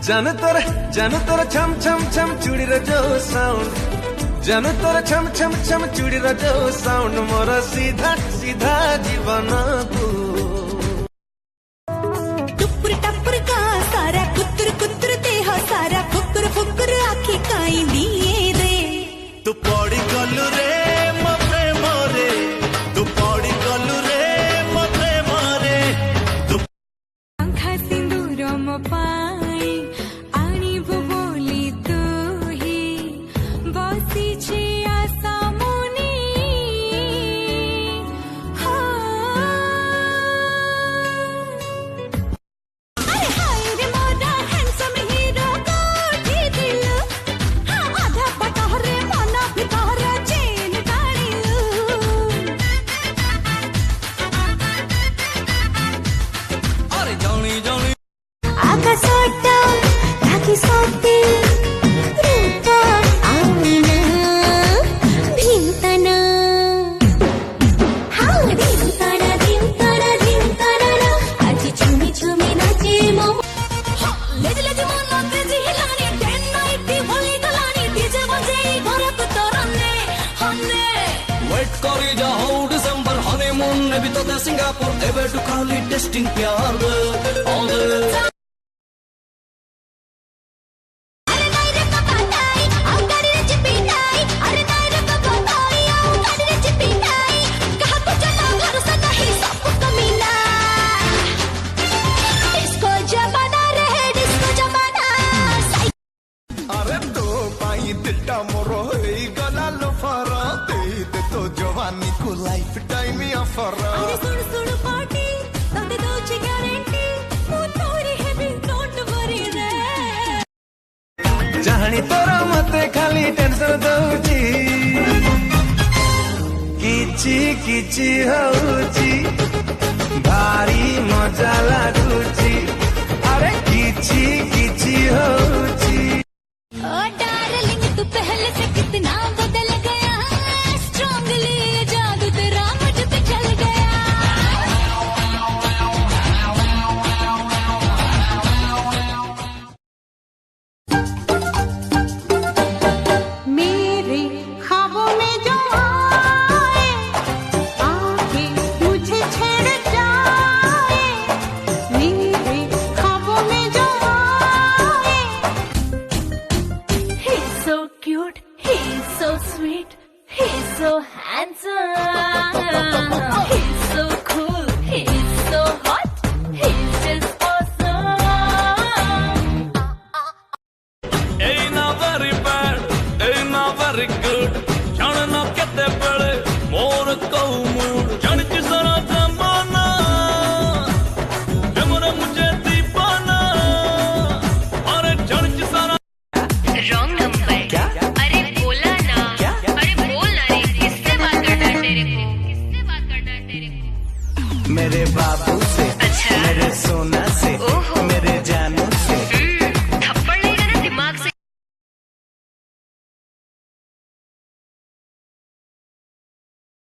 जानू तोर छम छम छम चूड़ी जो साउंड जानू तोर छम छम छम चूड़ी जो साउंड मोर सीधा सीधा जीवन को टुपुर टपुर का सारा कुतुर कुतुर देह सारा फुकुर फुकुर आखी काई दिए रे तू पड़ी गलु रे मो प्रेम रे तू पड़ी गलु रे मो प्रेम रे तू आँखा सिंदूर मो पाई आनी बोली तू ही बसी छे आशा मुनी अरे हाय रे मोरा हैंडसम हीरो कोठी दिल हाँ आधा पटा रे मना भितर चेन डालिलु अरे जानी जानी आकाशटा ढाकी सोते रूप आईना भिंतना हाँ भिंतना भिंतना भिंतना ना आज छुमी छुमी नाचे मो लेज लेज मन तेजी हिलानी 10 नाइट होली गलानी डीजे बजे घर को तोरने हन्ने वेट करी जा हो डिसेंबर हनीमून ने भी तो दे सिंगापुर एवे टू खाली टेस्टिंग प्यार दे ऑल दे अरे नाई रे पकाई आउ गाड़ी रे चिपिटाई अरे नाई रे पकाई आउ गाड़ी रे चिपिटाई कहा को जना भरोसा नहीं सबको कमीना डिस्को जमाना रे डिस्को जमाना अरे तो पाई दिलटा मोरो होई गला लो फरा दे दे तो जवानी को लाइफ टाइम ऑफर अरे सुन सुन पार्टी तते दोचे गारंटी मु तोरी हेवी डोंट वरी रे जानी तोरा मते खाली टेंशन दउची किछि किछि होउची भारी मजा लागुची